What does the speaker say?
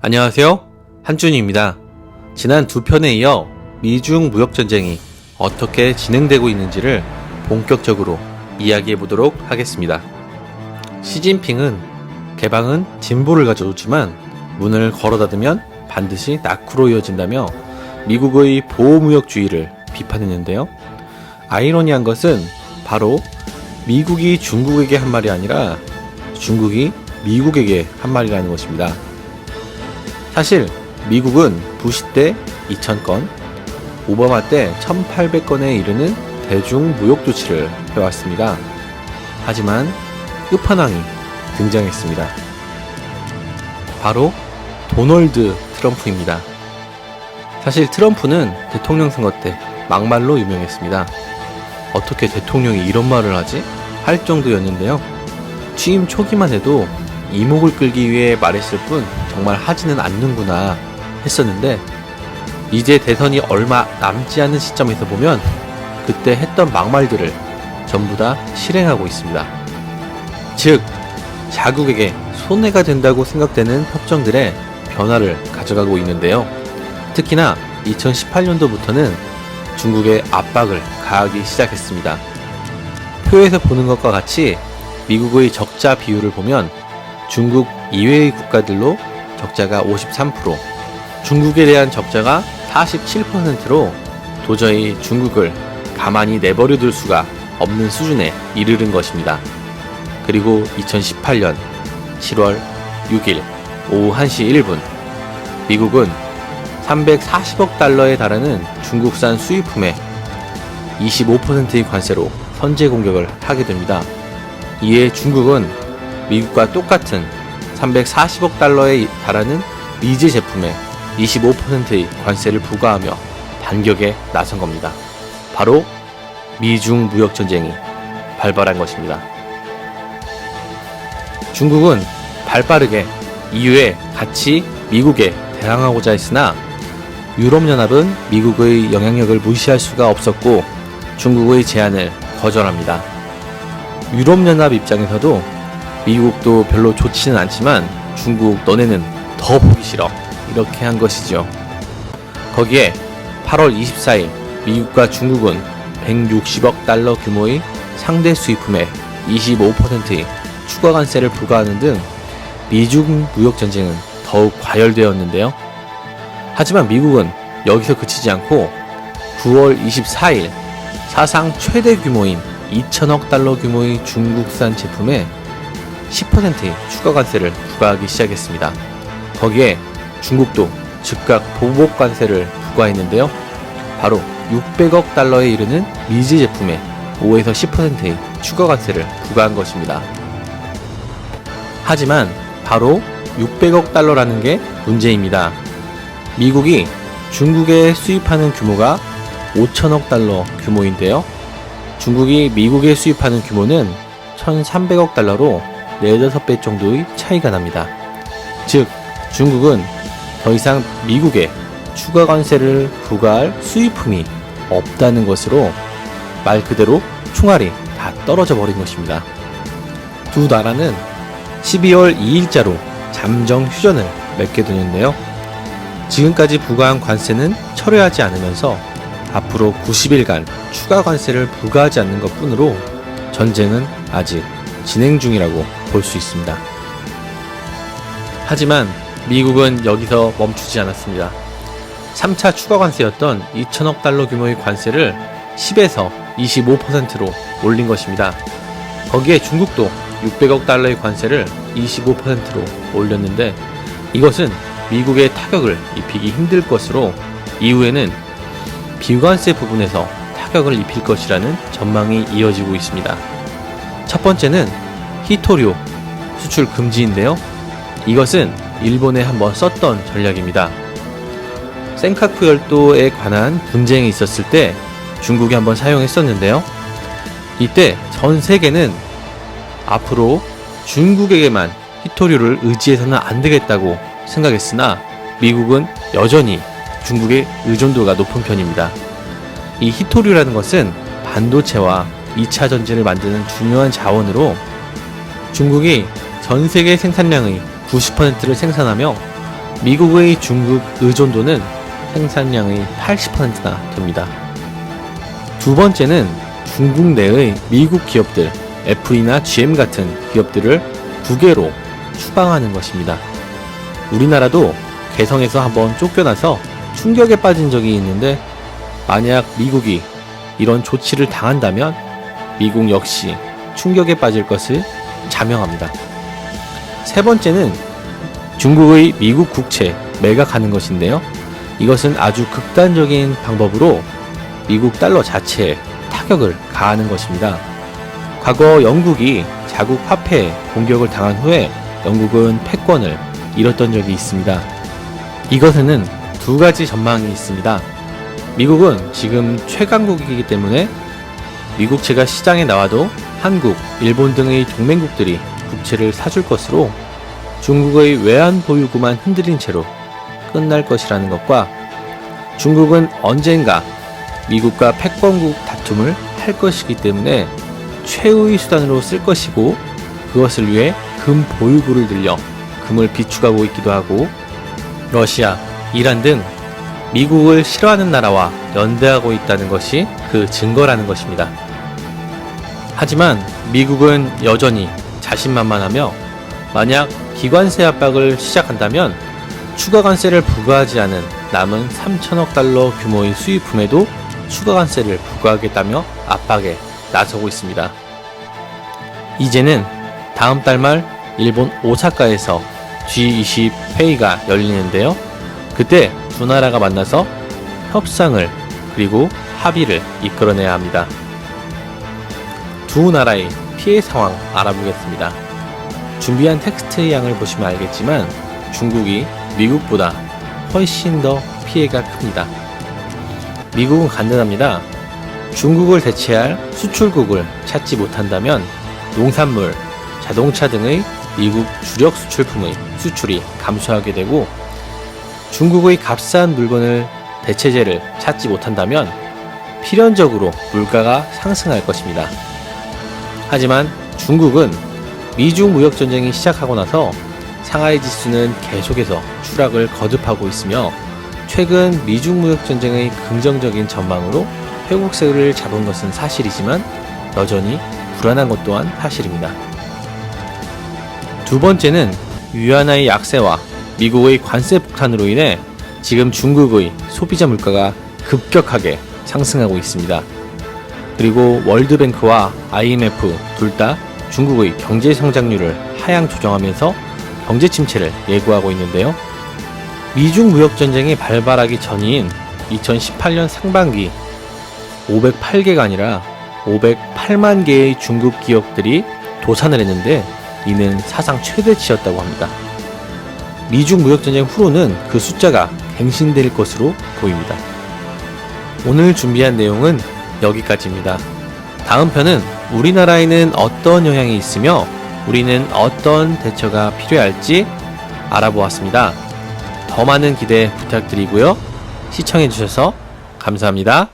안녕하세요, 한준희입니다. 지난 두 편에 이어 미중 무역전쟁이 어떻게 진행되고 있는지를 본격적으로 이야기해 보도록 하겠습니다. 시진핑은 개방은 진보를 가져오지만 문을 걸어 닫으면 반드시 낙후로 이어진다며 미국의 보호무역주의를 비판했는데요. 아이러니한 것은 바로 미국이 중국에게 한 말이 아니라 중국이 미국에게 한 말이라는 것입니다. 사실 미국은 부시 때 2000건, 오바마 때 1800건에 이르는 대중 무역 조치를 해왔습니다. 하지만 끝판왕이 등장했습니다. 바로 도널드 트럼프입니다. 사실 트럼프는 대통령 선거 때 막말로 유명했습니다. 어떻게 대통령이 이런 말을 하지? 할 정도였는데요. 취임 초기만 해도 이목을 끌기 위해 말했을 뿐 정말 하지는 않는구나 했었는데, 이제 대선이 얼마 남지 않은 시점에서 보면 그때 했던 막말들을 전부 다 실행하고 있습니다. 즉, 자국에게 손해가 된다고 생각되는 협정들의 변화를 가져가고 있는데요. 특히나 2018년도부터는 중국의 압박을 가하기 시작했습니다. 표에서 보는 것과 같이 미국의 적자 비율을 보면 중국 이외의 국가들로 적자가 53%, 중국에 대한 적자가 47%로 도저히 중국을 가만히 내버려 둘 수가 없는 수준에 이르는 것입니다. 그리고 2018년 7월 6일 오후 1시 1분, 미국은 340억 달러에 달하는 중국산 수입품에 25%의 관세로 선제 공격을 하게 됩니다. 이에 중국은 미국과 똑같은 340억 달러에 달하는 미제 제품에 25%의 관세를 부과하며 반격에 나선 겁니다. 바로 미중 무역전쟁이 발발한 것입니다. 중국은 발빠르게 EU에 같이 미국에 대항하고자 했으나 유럽연합은 미국의 영향력을 무시할 수가 없었고 중국의 제안을 거절합니다. 유럽연합 입장에서도 미국도 별로 좋지는 않지만 중국 너네는 더 보기 싫어, 이렇게 한 것이죠. 거기에 8월 24일 미국과 중국은 160억 달러 규모의 상대 수입품에 25%의 추가 관세를 부과하는 등 미중 무역 전쟁은 더욱 과열되었는데요. 하지만 미국은 여기서 그치지 않고 9월 24일 사상 최대 규모인 2천억 달러 규모의 중국산 제품에 10%의 추가 관세를 부과하기 시작했습니다. 거기에 중국도 즉각 보복 관세를 부과했는데요. 바로 600억 달러에 이르는 미제 제품에 5에서 10%의 추가 관세를 부과한 것입니다. 하지만 바로 600억 달러라는 게 문제입니다. 미국이 중국에 수입하는 규모가 5천억 달러 규모인데요. 중국이 미국에 수입하는 규모는 1,300억 달러로 4-5배 정도의 차이가 납니다. 즉, 중국은 더 이상 미국에 추가 관세를 부과할 수입품이 없다는 것으로 말 그대로 총알이 다 떨어져 버린 것입니다. 두 나라는 12월 2일자로 잠정 휴전을 맺게 되는데요. 지금까지 부과한 관세는 철회하지 않으면서 앞으로 90일간 추가 관세를 부과하지 않는 것뿐으로 전쟁은 아직 진행 중이라고 볼 수 있습니다. 하지만 미국은 여기서 멈추지 않았습니다. 3차 추가 관세였던 2천억 달러 규모의 관세를 10에서 25%로 올린 것입니다. 거기에 중국도 600억 달러의 관세를 25%로 올렸는데, 이것은 미국에 타격을 입히기 힘들 것으로 이후에는 비관세 부분에서 타격을 입힐 것이라는 전망이 이어지고 있습니다. 첫 번째는 히토류 수출 금지인데요. 이것은 일본에 한번 썼던 전략입니다. 센카쿠 열도에 관한 분쟁이 있었을 때 중국이 한번 사용했었는데요. 이때 전 세계는 앞으로 중국에게만 히토류를 의지해서는 안 되겠다고 생각했으나 미국은 여전히 중국의 의존도가 높은 편입니다. 이 히토류라는 것은 반도체와 2차 전지를 만드는 중요한 자원으로 중국이 전 세계 생산량의 90%를 생산하며 미국의 중국 의존도는 생산량의 80%나 됩니다. 두 번째는 중국 내의 미국 기업들, 애플이나 GM 같은 기업들을 국외로 추방하는 것입니다. 우리나라도 개성에서 한번 쫓겨나서 충격에 빠진 적이 있는데, 만약 미국이 이런 조치를 당한다면 미국 역시 충격에 빠질 것을 자명합니다. 세 번째는 중국의 미국 국채 매각하는 것인데요. 이것은 아주 극단적인 방법으로 미국 달러 자체에 타격을 가하는 것입니다. 과거 영국이 자국 화폐 공격을 당한 후에 영국은 패권을 잃었던 적이 있습니다. 이것에는 두 가지 전망이 있습니다. 미국은 지금 최강국이기 때문에 미국채가 시장에 나와도 한국, 일본 등의 동맹국들이 국채를 사줄 것으로 중국의 외환 보유고만 흔들린 채로 끝날 것이라는 것과, 중국은 언젠가 미국과 패권국 다툼을 할 것이기 때문에 최후의 수단으로 쓸 것이고, 그것을 위해 금 보유고를 늘려 금을 비축하고 있기도 하고, 러시아, 이란 등 미국을 싫어하는 나라와 연대하고 있다는 것이 그 증거라는 것입니다. 하지만 미국은 여전히 자신만만하며, 만약 기관세 압박을 시작한다면 추가 관세를 부과하지 않은 남은 3천억 달러 규모의 수입품에도 추가 관세를 부과하겠다며 압박에 나서고 있습니다. 이제는 다음 달 말 일본 오사카에서 G20 회의가 열리는데요. 그때 두 나라가 만나서 협상을 그리고 합의를 이끌어내야 합니다. 두 나라의 피해 상황 알아보겠습니다. 준비한 텍스트의 양을 보시면 알겠지만 중국이 미국보다 훨씬 더 피해가 큽니다. 미국은 간단합니다. 중국을 대체할 수출국을 찾지 못한다면 농산물, 자동차 등의 미국 주력 수출품의 수출이 감소하게 되고, 중국의 값싼 물건을 대체제를 찾지 못한다면 필연적으로 물가가 상승할 것입니다. 하지만 중국은 미중 무역 전쟁이 시작하고 나서 상하이 지수는 계속해서 추락을 거듭하고 있으며, 최근 미중 무역 전쟁의 긍정적인 전망으로 회복세를 잡은 것은 사실이지만 여전히 불안한 것 또한 사실입니다. 두 번째는 위안화의 약세와 미국의 관세 폭탄으로 인해 지금 중국의 소비자 물가가 급격하게 상승하고 있습니다. 그리고 월드뱅크와 IMF 둘 다 중국의 경제 성장률을 하향 조정하면서 경제 침체를 예고하고 있는데요. 미중 무역 전쟁이 발발하기 전인 2018년 상반기 508개가 아니라 508만 개의 중국 기업들이 도산을 했는데, 이는 사상 최대치였다고 합니다. 미중 무역 전쟁 후로는 그 숫자가 갱신될 것으로 보입니다. 오늘 준비한 내용은 여기까지입니다. 다음 편은 우리나라에는 어떤 영향이 있으며 우리는 어떤 대처가 필요할지 알아보았습니다. 더 많은 기대 부탁드리고요. 시청해주셔서 감사합니다.